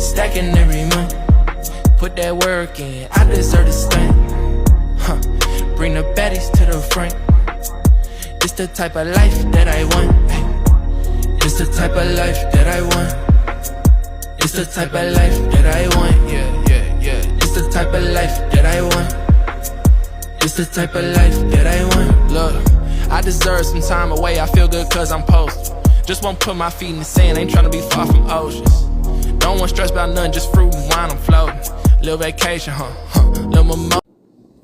stacking every month. Put that work in, I deserve to stand. Bring the baddies to the front. It's the type of life that I want. It's the type of life that I want. It's the type of life that I want. Yeah. It's the type of life that I want. It's the type of life that I want. Look, I deserve some time away. I feel good cause I'm posted. Just won't put my feet in the sand. Ain't tryna be far from oceans. Don't want stress about nothing. Just fruit and wine. I'm floating. Little vacation, little memo.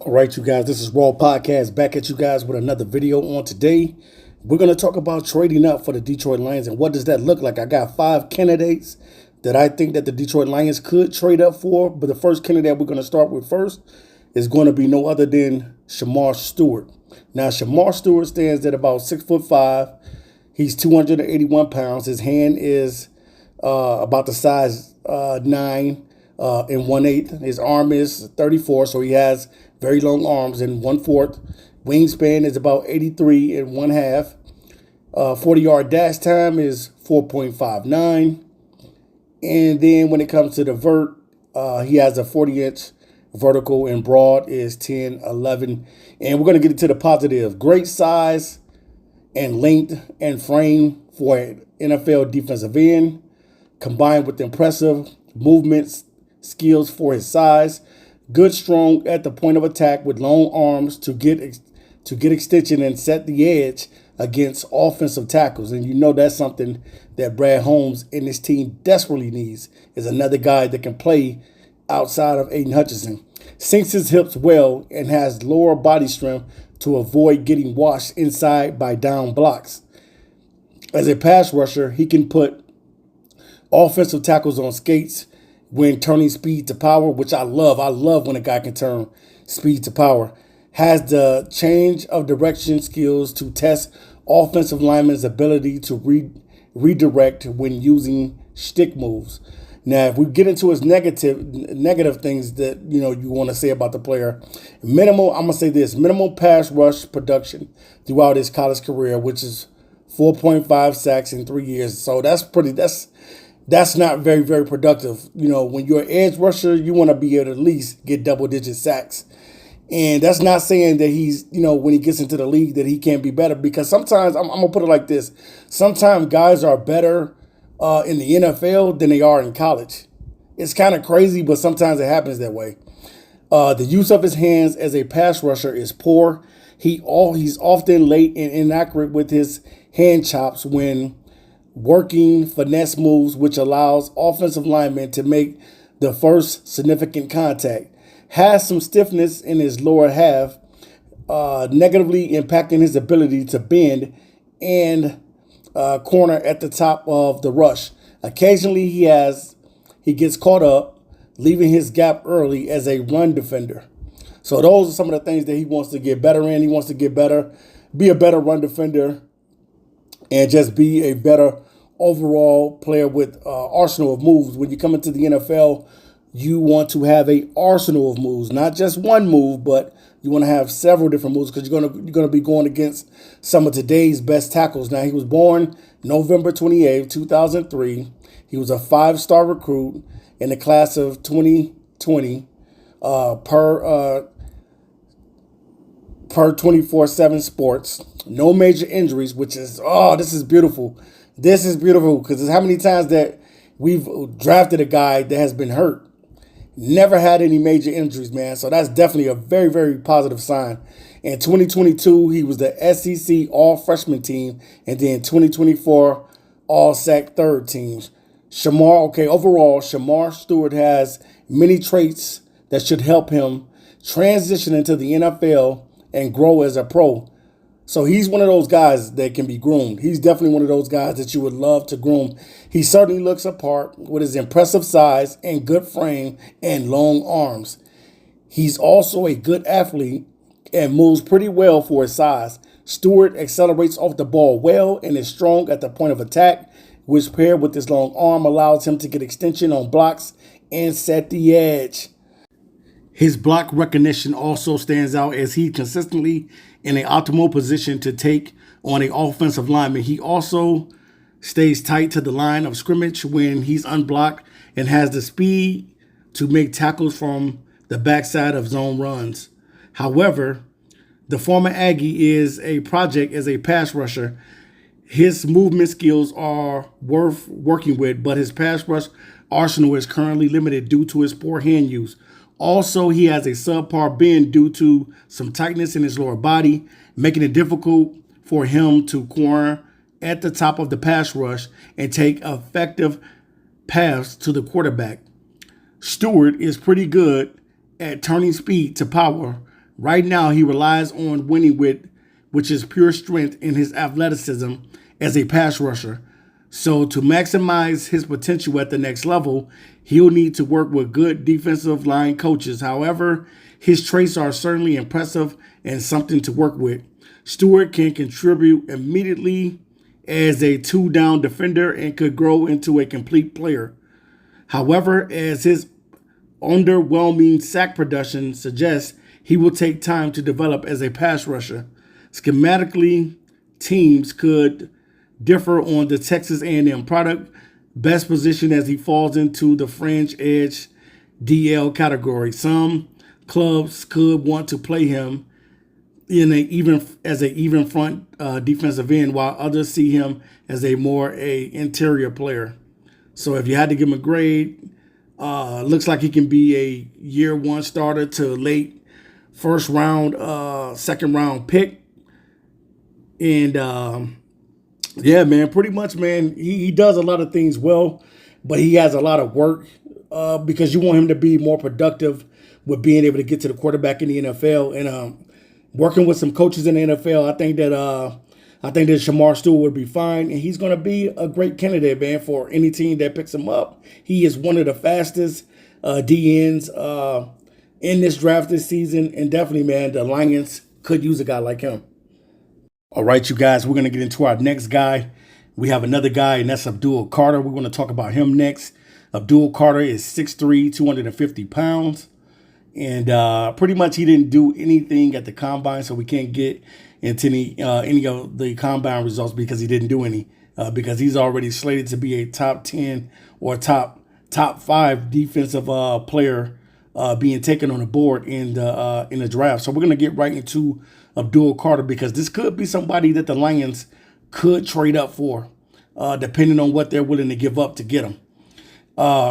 All right, you guys, this is Raw Podcast back at you guys with another video on today. We're going to talk about trading up for the Detroit Lions and what does that look like. I got 5 candidates that I think that the Detroit Lions could trade up for. But the first candidate we're going to start with first is going to be no other than Shamar Stewart. Now, Shamar Stewart stands at about 6'5". He's 281 pounds. His hand is about the size 9 and 1/8. His arm is 34, so he has very long arms and 1/4. Wingspan is about 83 and 1/2. 40-yard dash time is 4.59. And then when it comes to the vert, he has a 40-inch vertical and broad is 10.11. And we're going to get into the positive. Great size and length and frame for an NFL defensive end, combined with impressive movements, skills for his size. Good, strong at the point of attack with long arms to get extension and set the edge against offensive tackles. And you know that's something that Brad Holmes and his team desperately needs, is another guy that can play outside of Aiden Hutchinson. Sinks his hips well and has lower body strength to avoid getting washed inside by down blocks. As a pass rusher, he can put offensive tackles on skates when turning speed to power, which I love. I love when a guy can turn speed to power. Has the change of direction skills to test offensive linemen's ability to redirect when using stick moves. Now, if we get into his negative things that you want to say about the player, I'm gonna say this: minimal pass rush production throughout his college career, which is 4.5 sacks in 3 years. So that's not very, very productive. When you're an edge rusher, you want to be able to at least get double-digit sacks. And that's not saying that he's, when he gets into the league that he can't be better. Because sometimes, I'm going to put it like this. Sometimes guys are better in the NFL than they are in college. It's kind of crazy, but sometimes it happens that way. The use of his hands as a pass rusher is poor. He's often late and inaccurate with his hand chops when working finesse moves, which allows offensive linemen to make the first significant contact. Has some stiffness in his lower half, negatively impacting his ability to bend and corner at the top of the rush. Occasionally, he gets caught up, leaving his gap early as a run defender. So those are some of the things that he wants to get better in. He wants to get better, be a better run defender, and just be a better overall player with arsenal of moves. When you come into the NFL, you want to have an arsenal of moves, not just one move, but you want to have several different moves because you're gonna be going against some of today's best tackles. Now, he was born November 28th, 2003. He was a 5-star recruit in the class of 2020 per 24/7 Sports. No major injuries, which is, this is beautiful. This is beautiful because how many times that we've drafted a guy that has been hurt. Never had any major injuries, man. So that's definitely a very, very positive sign. In 2022, he was the SEC All-Freshman team, and then 2024 All-SEC third teams. Overall, Shamar Stewart has many traits that should help him transition into the NFL and grow as a pro. So he's one of those guys that can be groomed. He's definitely one of those guys that you would love to groom. He certainly looks apart with his impressive size and good frame and long arms. He's also a good athlete and moves pretty well for his size. Stewart accelerates off the ball well and is strong at the point of attack, which paired with his long arm allows him to get extension on blocks and set the edge. His block recognition also stands out as he consistently in an optimal position to take on an offensive lineman. He also stays tight to the line of scrimmage when he's unblocked, and has the speed to make tackles from the backside of zone runs. However, the former Aggie is a project as a pass rusher. His movement skills are worth working with, but his pass rush arsenal is currently limited due to his poor hand use. Also, he has a subpar bend due to some tightness in his lower body, making it difficult for him to corner at the top of the pass rush and take effective paths to the quarterback. Stewart is pretty good at turning speed to power. Right now, he relies on winning with, which is pure strength in his athleticism as a pass rusher. So to maximize his potential at the next level, he'll need to work with good defensive line coaches. However, his traits are certainly impressive and something to work with. Stewart can contribute immediately as a two-down defender and could grow into a complete player. However, as his underwhelming sack production suggests, he will take time to develop as a pass rusher. Schematically, teams could differ on the Texas A&M product best position as he falls into the fringe edge DL category. Some clubs could want to play him in as an even front defensive end, while others see him as a more interior player. So if you had to give him a grade, looks like he can be a year one starter to late first round, second round pick. And yeah, man, pretty much, man, he does a lot of things well, but he has a lot of work because you want him to be more productive with being able to get to the quarterback in the NFL. And working with some coaches in the NFL, I think that Shamar Stewart would be fine, and he's going to be a great candidate, man, for any team that picks him up. He is one of the fastest DNs in this draft this season, and definitely, man, the Lions could use a guy like him. All right, you guys, we're going to get into our next guy. We have another guy, and that's Abdul Carter. We're going to talk about him next. Abdul Carter is 6'3", 250 pounds. And pretty much he didn't do anything at the combine, so we can't get into any of the combine results because he didn't do any. Because he's already slated to be a top 10 or top 5 defensive player being taken on the board in the draft. So we're gonna get right into Abdul Carter because this could be somebody that the Lions could trade up for, depending on what they're willing to give up to get him.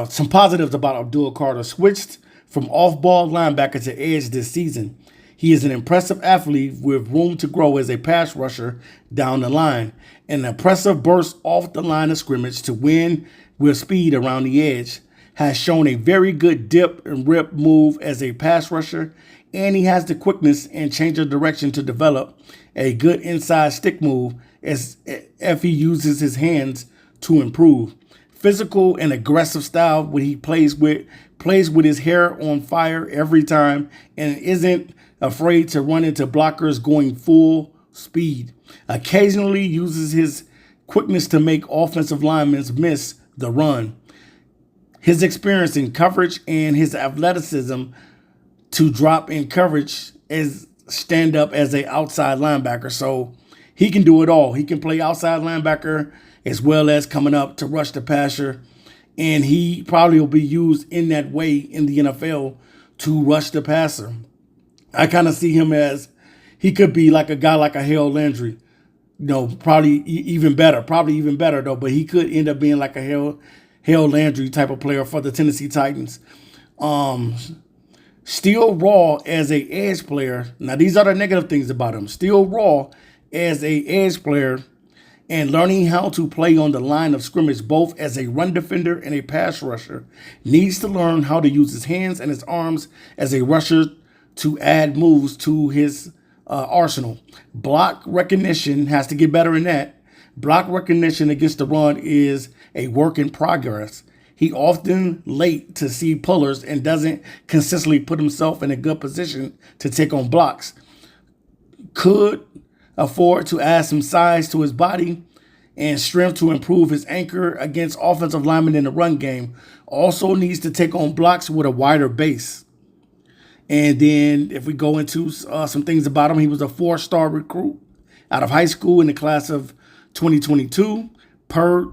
Some positives about Abdul Carter: switched from off-ball linebacker to edge this season. He is an impressive athlete with room to grow as a pass rusher down the line. An impressive burst off the line of scrimmage to win with speed around the edge. Has shown a very good dip and rip move as a pass rusher, and he has the quickness and change of direction to develop a good inside stick move as if he uses his hands to improve. Physical and aggressive style when he plays with his hair on fire every time and isn't afraid to run into blockers going full speed. Occasionally uses his quickness to make offensive linemen miss the run. His experience in coverage and his athleticism to drop in coverage is stand up as a outside linebacker. So he can do it all. He can play outside linebacker as well as coming up to rush the passer. And he probably will be used in that way in the NFL to rush the passer. I kind of see him as he could be like a guy like a Harold Landry. Probably even better though, but he could end up being like a Harold Landry type of player for the Tennessee Titans. Still raw as a edge player. Now, these are the negative things about him. Still raw as a edge player and learning how to play on the line of scrimmage both as a run defender and a pass rusher. Needs to learn how to use his hands and his arms as a rusher to add moves to his arsenal. Block recognition has to get better in that. Block recognition against the run is a work in progress. He often late to see pullers and doesn't consistently put himself in a good position to take on blocks. Could afford to add some size to his body and strength to improve his anchor against offensive linemen in the run game. Also needs to take on blocks with a wider base. And then if we go into some things about him, he was a 4-star recruit out of high school in the class of 2022. per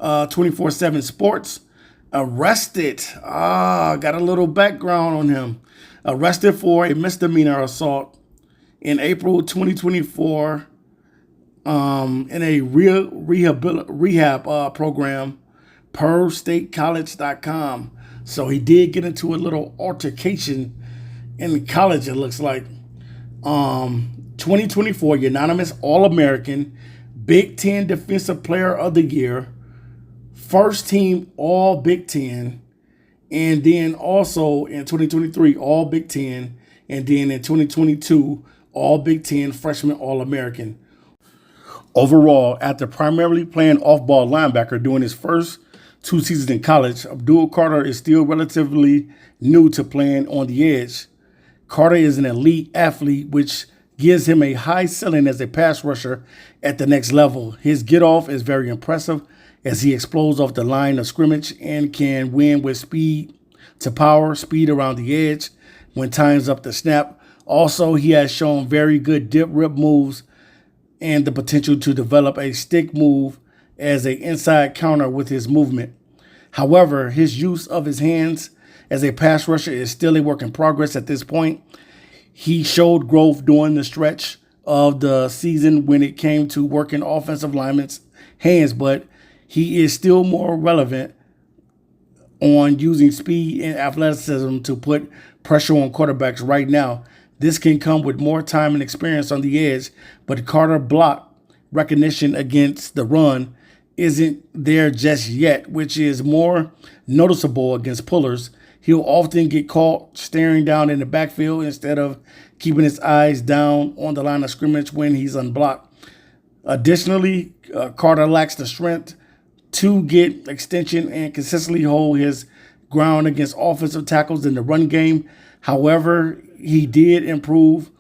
24/7 Sports. Arrested. Got a little background on him. Arrested for a misdemeanor assault in April 2024 in a rehab program per statecollege.com. So he did get into a little altercation in college, it looks like. 2024 unanimous All-American, Big Ten Defensive Player of the Year, first team All Big Ten, and then also in 2023 All Big Ten, and then in 2022 All Big Ten Freshman All-American. Overall, after primarily playing off-ball linebacker during his first 2 seasons in college, Abdul Carter is still relatively new to playing on the edge. Carter is an elite athlete, which gives him a high ceiling as a pass rusher at the next level. His get-off is very impressive as he explodes off the line of scrimmage and can win with speed to power, speed around the edge when time's up to snap. Also, he has shown very good dip rip moves and the potential to develop a stick move as an inside counter with his movement. However, his use of his hands as a pass rusher is still a work in progress at this point. He showed growth during the stretch of the season when it came to working offensive linemen's hands, but he is still more relevant on using speed and athleticism to put pressure on quarterbacks right now. This can come with more time and experience on the edge, but Carter block recognition against the run isn't there just yet, which is more noticeable against pullers. He'll often get caught staring down in the backfield instead of keeping his eyes down on the line of scrimmage when he's unblocked. Additionally, Carter lacks the strength to get extension and consistently hold his ground against offensive tackles in the run game. However, he did improve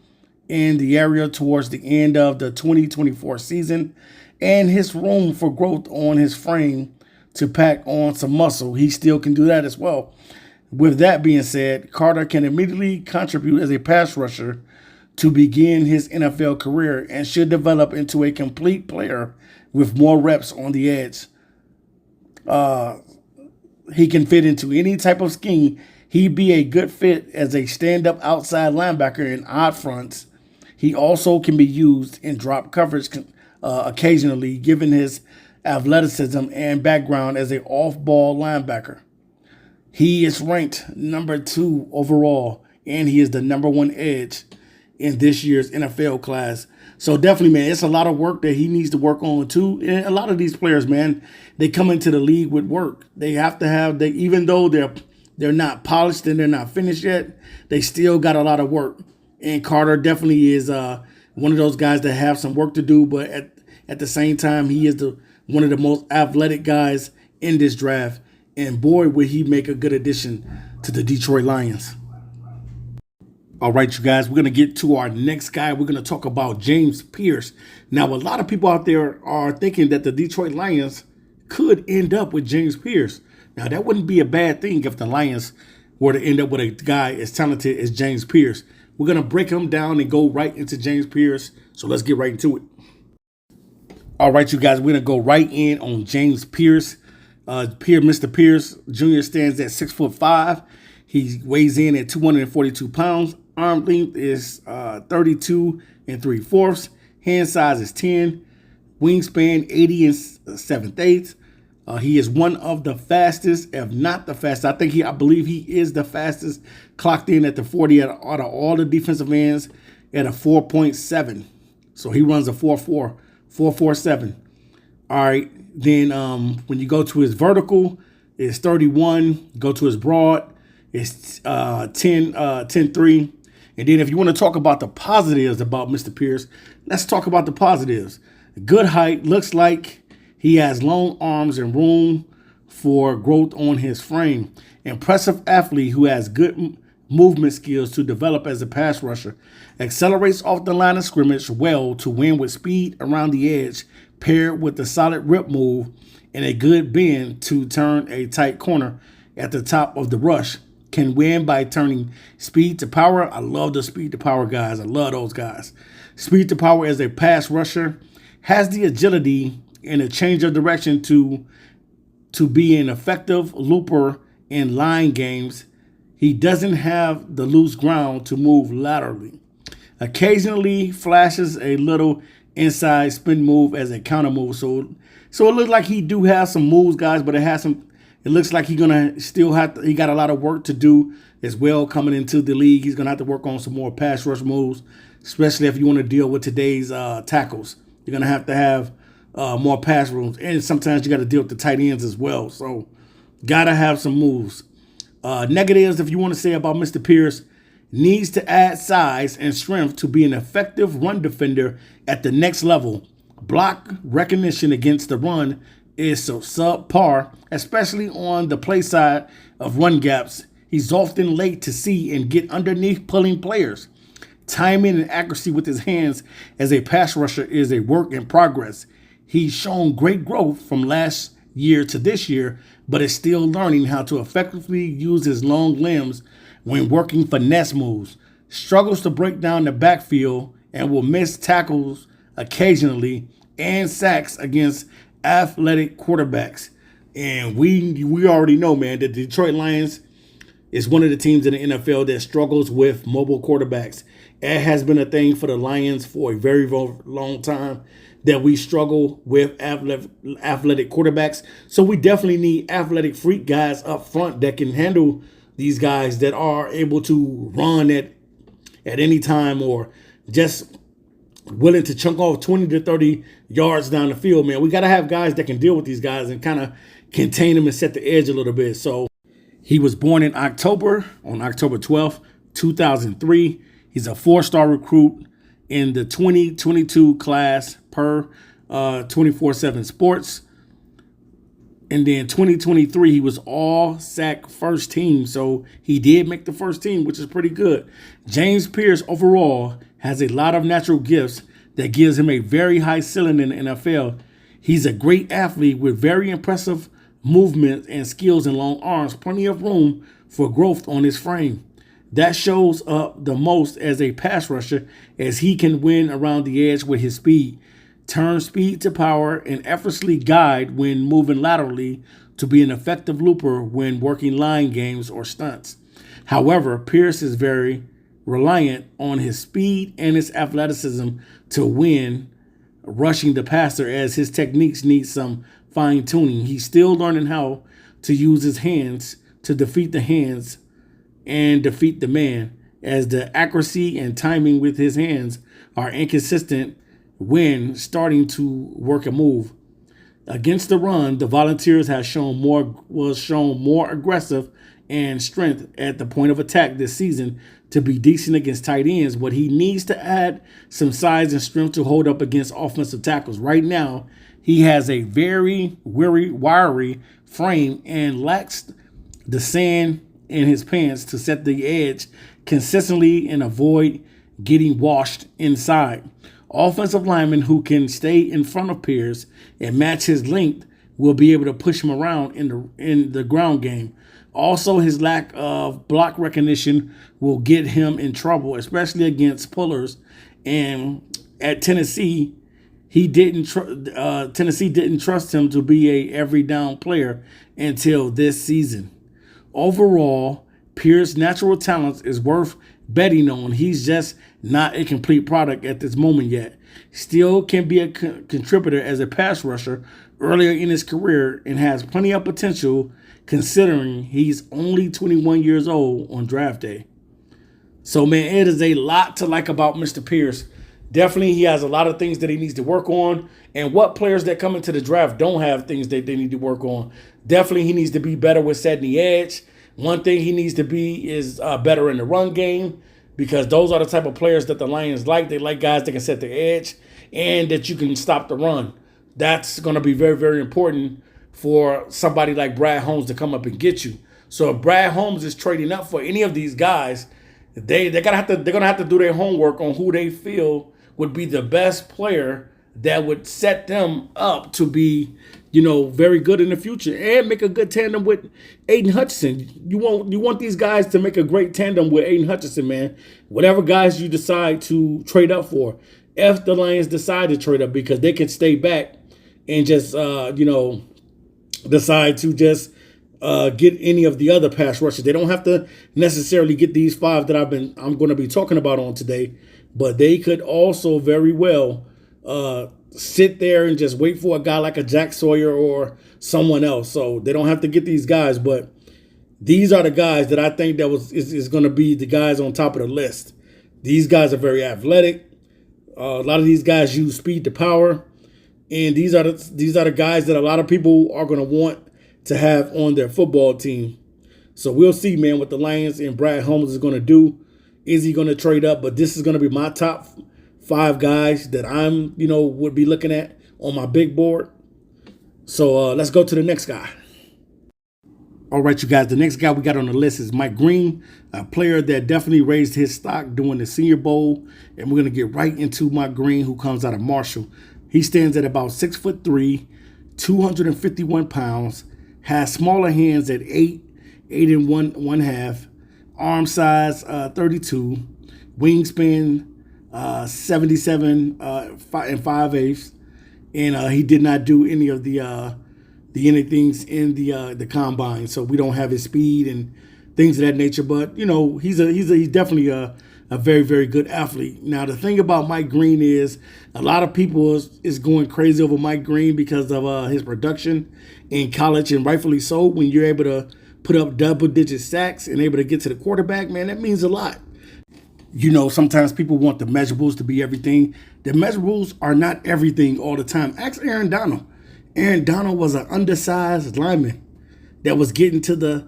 in the area towards the end of the 2024 season, and his room for growth on his frame to pack on some muscle, he still can do that as well. With that being said, Carter can immediately contribute as a pass rusher to begin his NFL career and should develop into a complete player with more reps on the edge. He can fit into any type of scheme. He'd be a good fit as a stand-up outside linebacker in odd fronts. He also can be used in drop coverage occasionally, given his athleticism and background as an off-ball linebacker. He is ranked number 2 overall, and he is the number 1 edge in this year's NFL class. So definitely, man, it's a lot of work that he needs to work on too. And a lot of these players, man, they come into the league with work. They have to have, even though they're not polished and they're not finished yet, they still got a lot of work. And Carter definitely is one of those guys that have some work to do, but at the same time, he is one of the most athletic guys in this draft. And boy, would he make a good addition to the Detroit Lions. All right, you guys, we're going to get to our next guy. We're going to talk about James Pierce. Now, a lot of people out there are thinking that the Detroit Lions could end up with James Pierce. Now, that wouldn't be a bad thing if the Lions were to end up with a guy as talented as James Pierce. We're going to break him down and go right into James Pierce. So let's get right into it. All right, you guys, we're going to go right in on James Pierce. Mr. Pierce Jr. stands at 6'5". He weighs in at 242 pounds. Arm length is 32 3/4. Hand size is 10. Wingspan 80 7/8. He is one of the fastest, if not the fastest. I believe he is the fastest. Clocked in at the 40 out of all the defensive ends at a 4.7. So he runs a 4.47. All right. Then when you go to his vertical, it's 31. Go to his broad, it's 10.3. And then if you want to talk about the positives about Mr. Pierce, let's talk about the positives. Good height. Looks like he has long arms and room for growth on his frame. Impressive athlete who has good movement skills to develop as a pass rusher. Accelerates off the line of scrimmage well to win with speed around the edge, paired with a solid rip move and a good bend to turn a tight corner at the top of the rush. Can win by turning speed to power. I love the speed to power guys. I love those guys. Speed to power as a pass rusher. Has the agility in a change of direction to be an effective looper in line games. He doesn't have the loose ground to move laterally. Occasionally flashes a little inside spin move as a counter move. So it looks like he do have some moves, guys, but it looks like he got a lot of work to do as well coming into the league. He's gonna have to work on some more pass rush moves, especially if you want to deal with today's tackles. You're gonna have more pass rooms, and sometimes you got to deal with the tight ends as well. So gotta have some moves. Negatives, if you want to say about Mr. Pierce, needs to add size and strength to be an effective run defender at the next level. Block recognition against the run is so subpar, especially on the play side of run gaps. He's often late to see and get underneath pulling players. Timing and accuracy with his hands as a pass rusher is a work in progress. He's shown great growth from last year to this year, but is still learning how to effectively use his long limbs when working finesse moves. Struggles to break down the backfield and will miss tackles occasionally and sacks against athletic quarterbacks. And we already know, man, that the Detroit Lions is one of the teams in the NFL that struggles with mobile quarterbacks. It has been a thing for the Lions for a very, very long time that we struggle with athletic quarterbacks. So we definitely need athletic freak guys up front that can handle these guys that are able to run at any time or just willing to chunk off 20 to 30 yards down the field, man. We got to have guys that can deal with these guys and kind of contain them and set the edge a little bit. So he was born on October 12th, 2003. He's a 4-star recruit in the 2022 class per 24/7 Sports. And then 2023, he was all SAC first team. So he did make the first team, which is pretty good. James Pierce overall has a lot of natural gifts that gives him a very high ceiling in the NFL. He's a great athlete with very impressive movement and skills and long arms, plenty of room for growth on his frame. That shows up the most as a pass rusher, as he can win around the edge with his speed, turn speed to power, and effortlessly guide when moving laterally to be an effective looper when working line games or stunts. However, Pierce is very reliant on his speed and his athleticism to win rushing the passer, as his techniques need some fine-tuning. He's still learning how to use his hands to defeat the hands and defeat the man, as the accuracy and timing with his hands are inconsistent when starting to work a move. Against the run, the Volunteers was shown more aggressive and strength at the point of attack this season to be decent against tight ends, but he needs to add some size and strength to hold up against offensive tackles. Right now, he has a very wiry frame and lacks the sand in his pants to set the edge consistently and avoid getting washed inside. Offensive linemen who can stay in front of Pierce and match his length will be able to push him around in the ground game. Also, his lack of block recognition will get him in trouble, especially against pullers. And at Tennessee, Tennessee didn't trust him to be a every down player until this season. Overall, Pierce's natural talents is worth betting on. He's just not a complete product at this moment yet. Still can be a contributor as a pass rusher earlier in his career and has plenty of potential considering he's only 21 years old on draft day. So, man, it is a lot to like about Mr. Pierce. Definitely, he has a lot of things that he needs to work on. And what players that come into the draft don't have things that they need to work on? Definitely, he needs to be better with setting the edge. One thing he needs to be is better in the run game, because those are the type of players that the Lions like. They like guys that can set the edge and that you can stop the run. That's going to be very, very important for somebody like Brad Holmes to come up and get you. So if Brad Holmes is trading up for any of these guys, they're gonna have to do their homework on who they feel would be the best player that would set them up to be, very good in the future and make a good tandem with Aiden Hutchinson. You want these guys to make a great tandem with Aiden Hutchinson, man. Whatever guys you decide to trade up for, if the Lions decide to trade up, because they can stay back and just decide to just get any of the other pass rushers. They don't have to necessarily get these 5 that I'm going to be talking about on today, but they could also very well sit there and just wait for a guy like a Jack Sawyer or someone else. So they don't have to get these guys, but these are the guys that I think that is going to be the guys on top of the list. These guys are very athletic. A lot of these guys use speed to power, and these are the guys that a lot of people are going to want to have on their football team. So we'll see, man, what the Lions and Brad Holmes is going to do. Is he going to trade up? But this is going to be my top 5 guys that I'm, would be looking at on my big board. So let's go to the next guy. All right, you guys, the next guy we got on the list is Mike Green, a player that definitely raised his stock during the Senior Bowl. And we're going to get right into Mike Green, who comes out of Marshall. He stands at about 6'3", 251 pounds, has smaller hands at 8 and 1/2, arm size 32, wingspan 77 and 5/8, and he did not do any of the anythings in the combine, so we don't have his speed and things of that nature. But he's definitely a very, very good athlete. Now the thing about Mike Green is a lot of people is going crazy over Mike Green because of his production in college, and rightfully so. When you're able to put up double-digit sacks and able to get to the quarterback, man, that means a lot. Sometimes people want the measurables to be everything. The measurables are not everything all the time. Ask Aaron Donald. Aaron Donald was an undersized lineman that was getting to the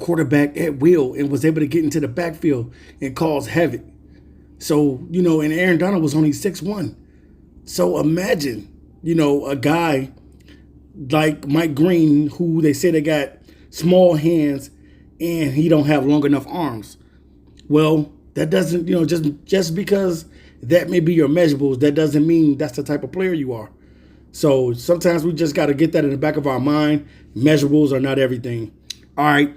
quarterback at will and was able to get into the backfield and cause havoc. So, and Aaron Donald was only 6'1". So imagine, a guy like Mike Green, who they say they got small hands and he don't have long enough arms. Well, that doesn't, just because that may be your measurables, that doesn't mean that's the type of player you are. So sometimes we just got to get that in the back of our mind. Measurables are not everything. All right.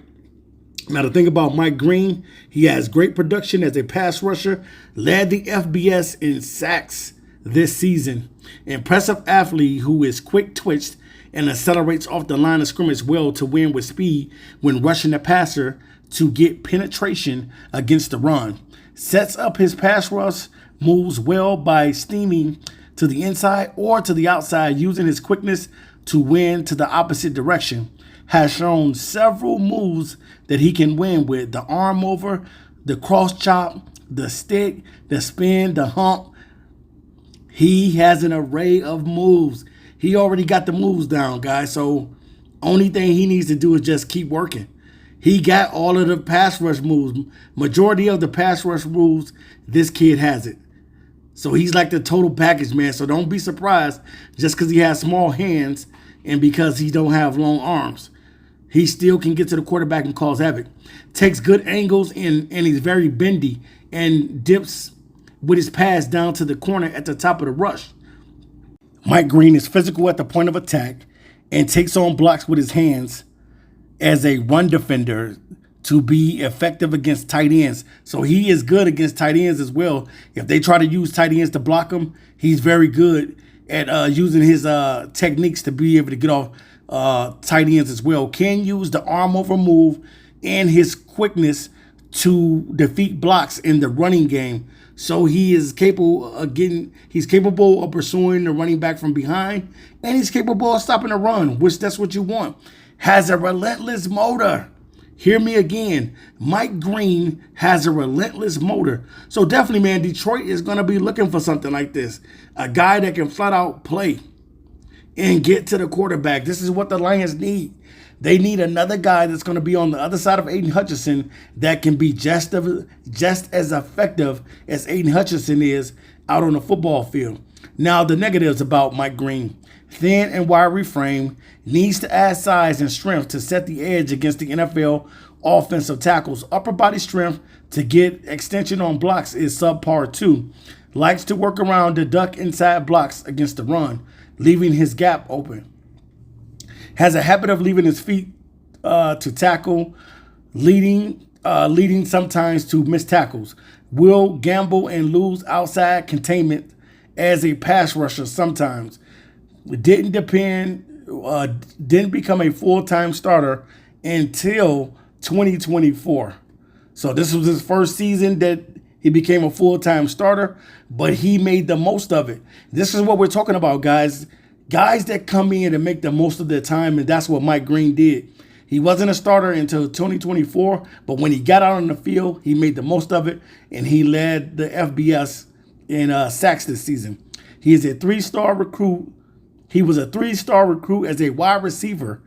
Now, the thing about Mike Green, he has great production as a pass rusher, led the FBS in sacks this season. Impressive athlete who is quick-twitched and accelerates off the line of scrimmage well to win with speed when rushing the passer to get penetration against the run. Sets up his pass rush moves well by steaming to the inside or to the outside, using his quickness to win to the opposite direction. Has shown several moves that he can win with: the arm over, the cross chop, the stick, the spin, the hump. He has an array of moves. He already got the moves down, guys. So only thing he needs to do is just keep working. He got all of the pass rush moves. Majority of the pass rush moves, this kid has it. So he's like the total package, man. So don't be surprised just because he has small hands and because he don't have long arms. He still can get to the quarterback and cause havoc. Takes good angles and he's very bendy and dips with his pass down to the corner at the top of the rush. Mike Green is physical at the point of attack and takes on blocks with his hands as a run defender to be effective against tight ends. So he is good against tight ends as well. If they try to use tight ends to block him, he's very good at using his techniques to be able to get off tight ends as well. Can use the arm over move and his quickness to defeat blocks in the running game. So he is capable of capable of pursuing the running back from behind, and he's capable of stopping the run, which that's what you want. Has a relentless motor. Hear me again. Mike Green has a relentless motor. So definitely, man, Detroit is going to be looking for something like this. A guy that can flat out play and get to the quarterback. This is what the Lions need. They need another guy that's going to be on the other side of Aiden Hutchinson that can be just as effective as Aiden Hutchinson is out on the football field. Now, the negatives about Mike Green. Thin and wiry frame, needs to add size and strength to set the edge against the NFL offensive tackles. Upper body strength to get extension on blocks is subpar too. Likes to work around the duck inside blocks against the run, leaving his gap open. Has a habit of leaving his feet to tackle, leading sometimes to missed tackles. Will gamble and lose outside containment as a pass rusher sometimes. didn't become a full-time starter until 2024. So this was his first season that he became a full-time starter, but he made the most of it. This is what we're talking about, guys. Guys that come in and make the most of their time, and that's what Mike Green did. He wasn't a starter until 2024, but when he got out on the field, he made the most of it, and he led the FBS in sacks this season. He is a three-star recruit. He was a three-star recruit as a wide receiver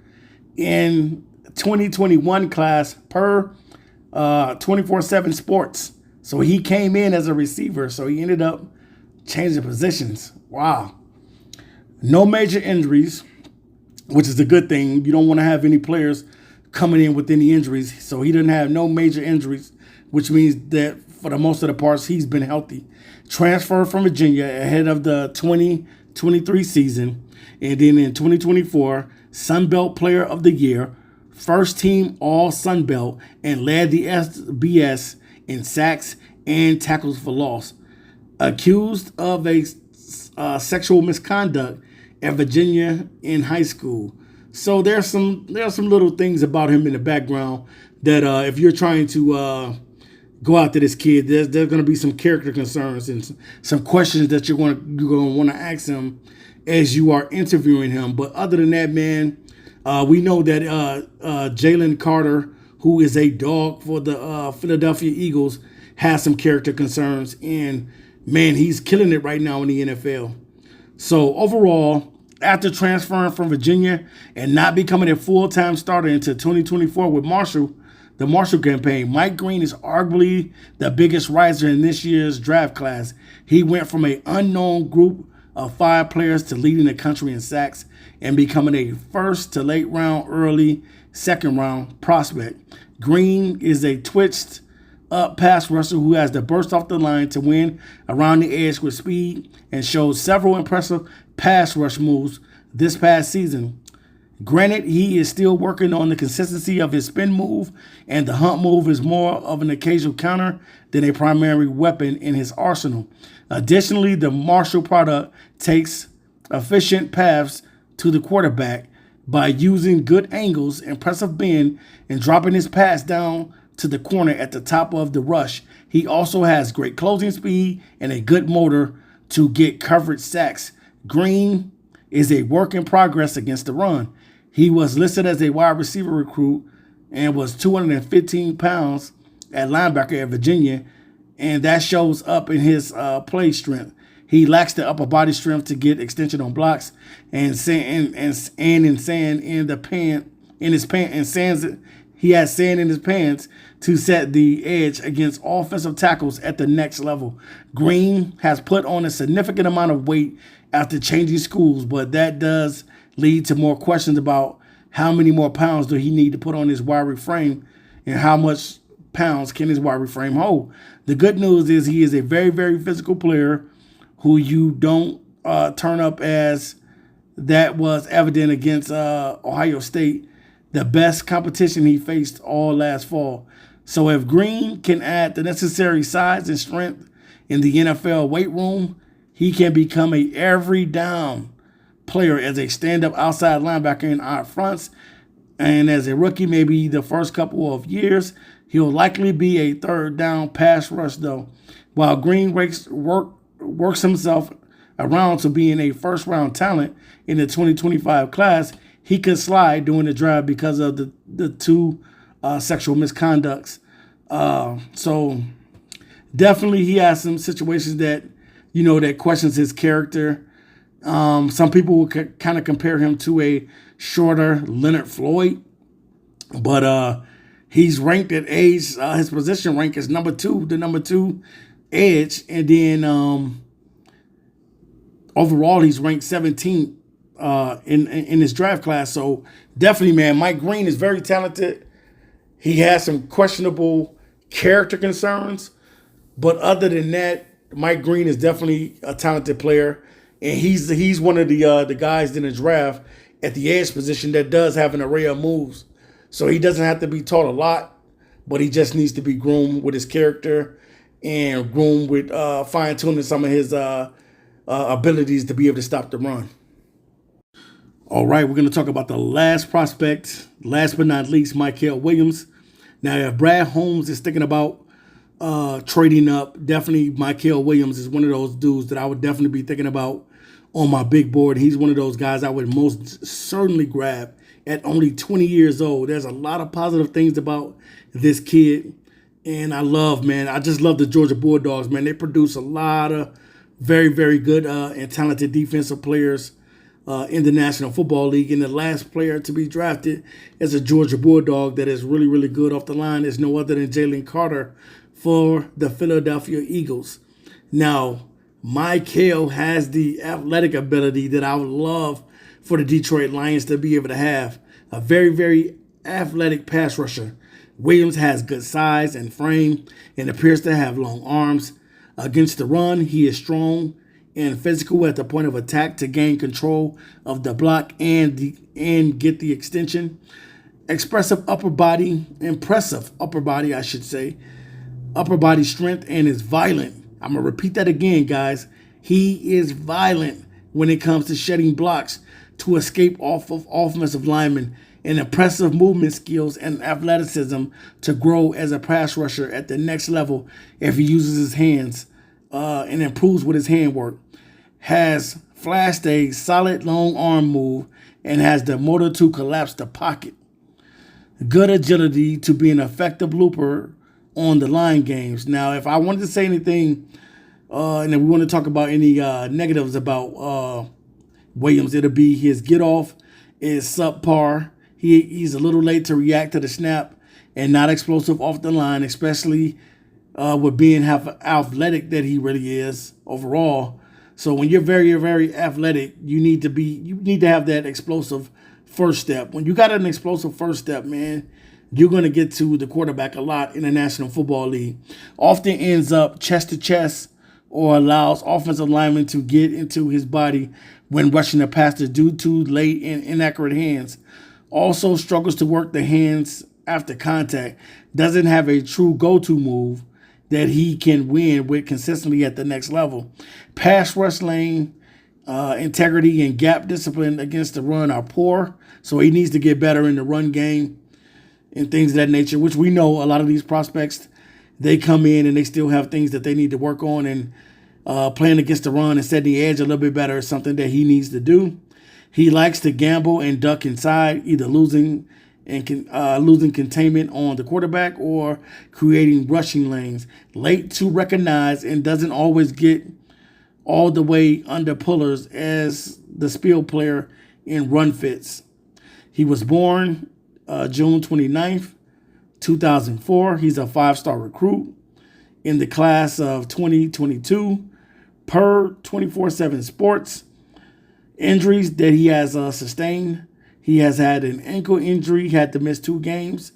in 2021 class per 24/7 Sports. So he came in as a receiver, so he ended up changing positions. Wow. No major injuries, which is a good thing. You don't want to have any players coming in with any injuries. So he didn't have no major injuries, which means that for the most of the parts, he's been healthy. Transferred from Virginia ahead of the 2023 season. And then in 2024, Sun Belt Player of the Year, first team All Sun Belt, and led the FBS in sacks and tackles for loss. Accused of a sexual misconduct at Virginia in high school. So there's some little things about him in the background that if you're trying to go after this kid, there's going to be some character concerns and some questions that you're going to want to ask him as you are interviewing him. But other than that, man, we know that Jalen Carter, who is a dog for the Philadelphia Eagles, has some character concerns, and man, he's killing it right now in the NFL. So overall, after transferring from Virginia and not becoming a full-time starter until 2024 with the Marshall campaign, Mike Green is arguably the biggest riser in this year's draft class. He went from an unknown group of 5 players to leading the country in sacks and becoming a first to late round, early second round prospect. Green is a twitched up pass rusher who has the burst off the line to win around the edge with speed and showed several impressive pass rush moves this past season. Granted, he is still working on the consistency of his spin move, and the hump move is more of an occasional counter than a primary weapon in his arsenal. Additionally, the Marshall product takes efficient paths to the quarterback by using good angles, impressive bend, and dropping his pass down to the corner at the top of the rush. He also has great closing speed and a good motor to get coverage sacks. Green is a work in progress against the run. He was listed as a wide receiver recruit and was 215 pounds at linebacker at Virginia, and that shows up in his play strength. He lacks the upper body strength to get extension on blocks and sand in his pants to set the edge against offensive tackles at the next level. Green has put on a significant amount of weight after changing schools, but that does lead to more questions about how many more pounds do he need to put on his wiry frame and how much pounds can his wiry frame hold. The good news is he is a very, very physical player who you don't turn up as that was evident against Ohio State, the best competition he faced all last fall. So if Green can add the necessary size and strength in the NFL weight room, he can become a every down player as a stand-up outside linebacker in odd fronts. And as a rookie, maybe the first couple of years, he'll likely be a third down pass rush though. While Green works himself around to being a first-round talent in the 2025 class, he could slide during the draft because of the 2 sexual misconducts. So definitely he has some situations that, that questions his character. Some people will kind of compare him to a shorter Leonard Floyd, but he's ranked at age, his position rank is number 2, the number 2 edge, and then overall he's ranked 17th in his draft class. So definitely, man, Mike Green is very talented. He has some questionable character concerns, but other than that, Mike Green is definitely a talented player, and he's one of the guys in the draft at the edge position that does have an array of moves. So he doesn't have to be taught a lot, but he just needs to be groomed with his character and groomed with fine-tuning some of his abilities to be able to stop the run. All right, we're going to talk about the last prospect, last but not least, Mykel Williams. Now, if Brad Holmes is thinking about trading up, definitely Mykel Williams is one of those dudes that I would definitely be thinking about on my big board. He's one of those guys I would most certainly grab at only 20 years old. There's a lot of positive things about this kid, and I just love the Georgia Bulldogs, man. They produce a lot of very, very good and talented defensive players in the National Football League. And the last player to be drafted as a Georgia Bulldog that is really, really good off the line is no other than Jalen Carter for the Philadelphia Eagles. Now, Mykel has the athletic ability that I would love for the Detroit Lions to be able to have. A very, very athletic pass rusher. Williams has good size and frame and appears to have long arms. Against the run, he is strong and physical at the point of attack to gain control of the block and get the extension. Impressive upper body, I should say. Upper body strength, and is violent. I'm going to repeat that again, guys. He is violent when it comes to shedding blocks to escape off of offensive linemen, and impressive movement skills and athleticism to grow as a pass rusher at the next level if he uses his hands and improves with his handwork. Has flashed a solid long arm move and has the motor to collapse the pocket. Good agility to be an effective looper on the line games. Now, if I wanted to say anything, and if we want to talk about any negatives about Williams, it'll be his get off is subpar. He's a little late to react to the snap and not explosive off the line, especially with being half athletic that he really is overall. So when you're very, very athletic, you need to have that explosive first step. When you got an explosive first step, man, you're going to get to the quarterback a lot in the National Football League. Often ends up chest to chest or allows offensive linemen to get into his body when rushing the passer due to late and inaccurate hands. Also struggles to work the hands after contact. Doesn't have a true go-to move that he can win with consistently at the next level. Pass rush lane integrity and gap discipline against the run are poor, so he needs to get better in the run game and things of that nature, which we know a lot of these prospects, they come in and they still have things that they need to work on, and playing against the run and setting the edge a little bit better is something that he needs to do. He likes to gamble and duck inside, either losing containment on the quarterback or creating rushing lanes. Late to recognize and doesn't always get all the way under pullers as the spiel player in run fits. He was born June 29th, 2004. He's a 5-star recruit in the class of 2022 per 24/7 Sports. Injuries that he has sustained. He has had an ankle injury, had to miss 2 games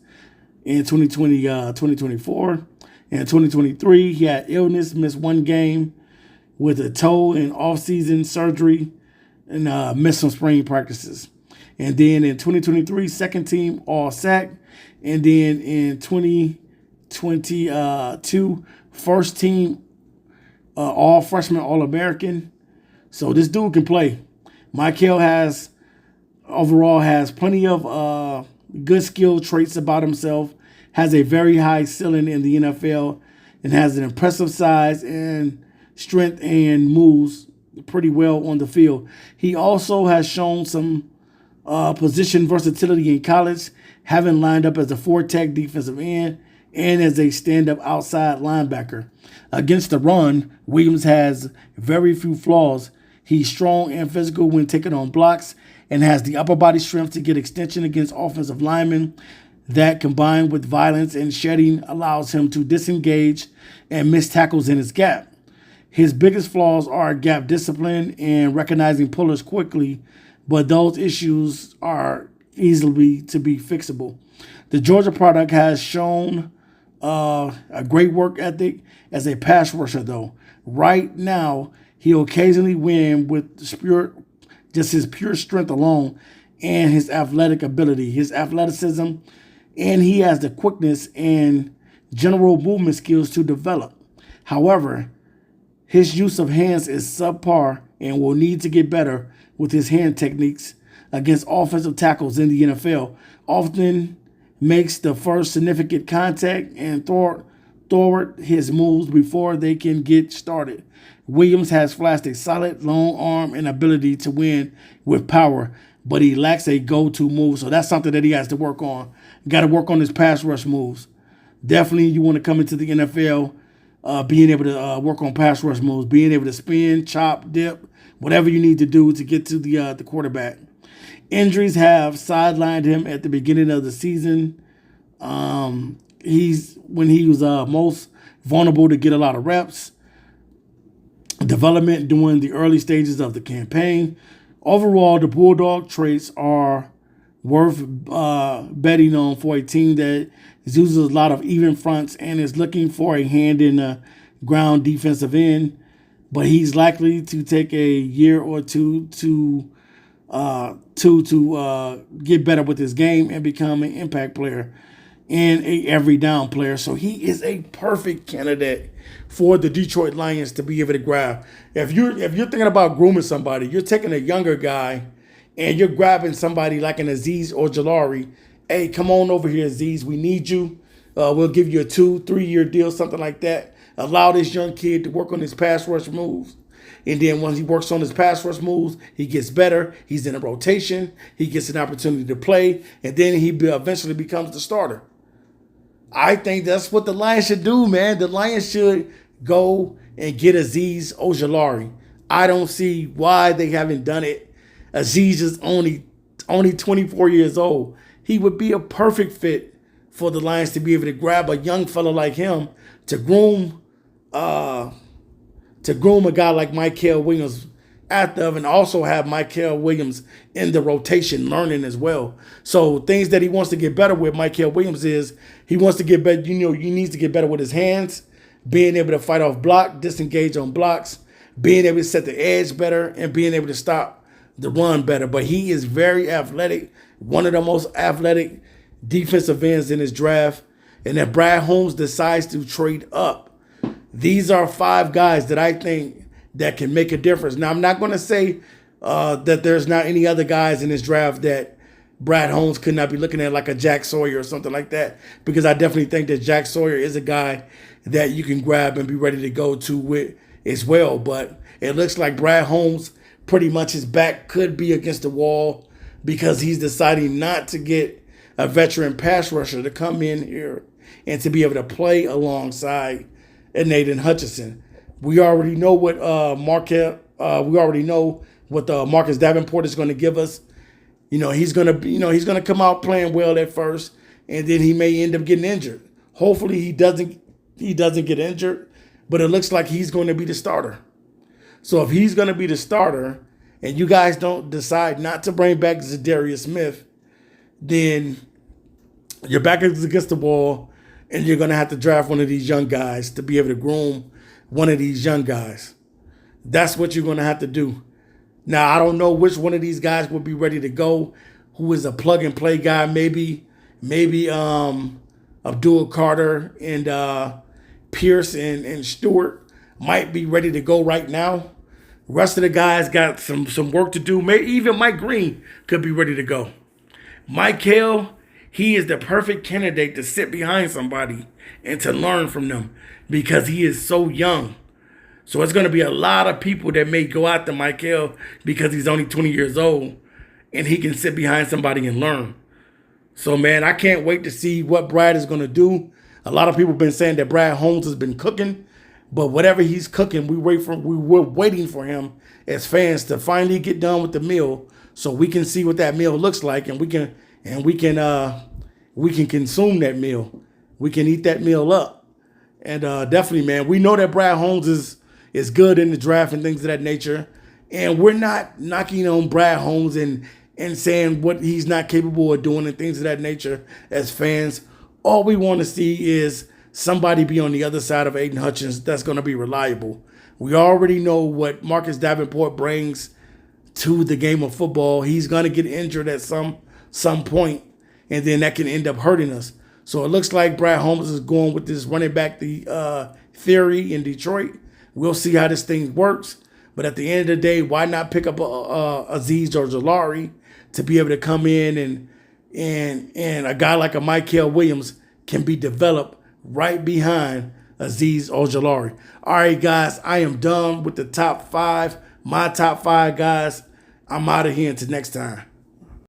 in 2024. In 2023, he had illness, missed 1 game with a toe and off-season surgery, and missed some spring practices. And then in 2023, second team All-SAC. And then in 2022, first team All-Freshman All-American. So this dude can play. Mykel has plenty of good skill traits about himself, has a very high ceiling in the NFL, and has an impressive size and strength and moves pretty well on the field. He also has shown some position versatility in college, having lined up as a 4-tech defensive end and as a stand-up outside linebacker. Against the run, Williams has very few flaws. He's strong and physical when taking on blocks and has the upper body strength to get extension against offensive linemen. That, combined with violence and shedding, allows him to disengage and miss tackles in his gap. His biggest flaws are gap discipline and recognizing pullers quickly, but those issues are easily to be fixable. The Georgia product has shown a great work ethic as a pass rusher, though. Right now, he'll occasionally win with his pure strength alone and his athletic ability, his athleticism, and he has the quickness and general movement skills to develop. However, his use of hands is subpar and will need to get better with his hand techniques. against offensive tackles in the NFL. Often makes the first significant contact and thwart his moves before they can get started. Williams has flashed a solid long arm and ability to win with power, but he lacks a go-to move. So that's something that he has to work on. Got to work on his pass rush moves. Definitely you want to come into the NFL being able to work on pass rush moves, being able to spin, chop, dip, whatever you need to do to get to the quarterback. Injuries have sidelined him at the beginning of the season. He's when he was most vulnerable to get a lot of reps. Development during the early stages of the campaign. Overall, the Bulldog traits are worth betting on for a team that uses a lot of even fronts and is looking for a hand in the ground defensive end. But he's likely to take a year or two to get better with his game and become an impact player and a every down player. So he is a perfect candidate for the Detroit Lions to be able to grab. If you're thinking about grooming somebody, you're taking a younger guy and you're grabbing somebody like an Azeez or Jalari. Hey, come on over here, Azeez. We need you. We'll give you a 2-3 year deal, something like that. Allow this young kid to work on his pass rush moves. And then once he works on his pass rush moves, he gets better. He's in a rotation. He gets an opportunity to play. And then he eventually becomes the starter. I think that's what the Lions should do, man. The Lions should go and get Azeez Ojulari. I don't see why they haven't done it. Azeez is only 24 years old. He would be a perfect fit for the Lions to be able to grab a young fella like him to groom a guy like Mykel Williams after, and also have Mykel Williams in the rotation learning as well. So things that he wants to get better with Mykel Williams is he wants to get better. He needs to get better with his hands, being able to fight off block, disengage on blocks, being able to set the edge better, and being able to stop the run better. But he is very athletic, one of the most athletic defensive ends in his draft. And if Brad Holmes decides to trade up, these are 5 guys that I think that can make a difference. Now, I'm not going to say that there's not any other guys in this draft that Brad Holmes could not be looking at, like a Jack Sawyer or something like that, because I definitely think that Jack Sawyer is a guy that you can grab and be ready to go to with as well. But it looks like Brad Holmes, pretty much his back could be against the wall because he's deciding not to get a veteran pass rusher to come in here and to be able to play alongside Nathan Hutchinson. We already know what Marcus Davenport is going to give us. He's going to come out playing well at first, and then he may end up getting injured. Hopefully he doesn't get injured, but it looks like he's going to be the starter. So if he's going to be the starter and you guys don't decide not to bring back Zadarius Smith, then your back is against the wall and you're going to have to draft one of these young guys to be able to groom one of these young guys. That's what you're going to have to do. Now, I don't know which one of these guys will be ready to go, who is a plug-and-play guy. Maybe Abdul Carter and Pierce and Stewart might be ready to go right now. The rest of the guys got some work to do. Maybe even Mike Green could be ready to go. Mykel, he is the perfect candidate to sit behind somebody and to learn from them because he is so young. So it's going to be a lot of people that may go after Mykel because he's only 20 years old and he can sit behind somebody and learn. So, man, I can't wait to see what Brad is going to do. A lot of people have been saying that Brad Holmes has been cooking, but whatever he's cooking, we're waiting for him as fans to finally get done with the meal so we can see what that meal looks like and we can consume that meal. We can eat that meal up. And definitely, man, we know that Brad Holmes is good in the draft and things of that nature. And we're not knocking on Brad Holmes and saying what he's not capable of doing and things of that nature as fans. All we want to see is somebody be on the other side of Aiden Hutchins that's going to be reliable. We already know what Marcus Davenport brings to the game of football. He's going to get injured at some point, and then that can end up hurting us. So it looks like Brad Holmes is going with this running back theory in Detroit. We'll see how this thing works. But at the end of the day, why not pick up Azeez or Jalari to be able to come in and a guy like a Michael Williams can be developed right behind Azeez Ojulari. All right, guys, I am done with the top 5. My top 5, guys. I'm out of here until next time.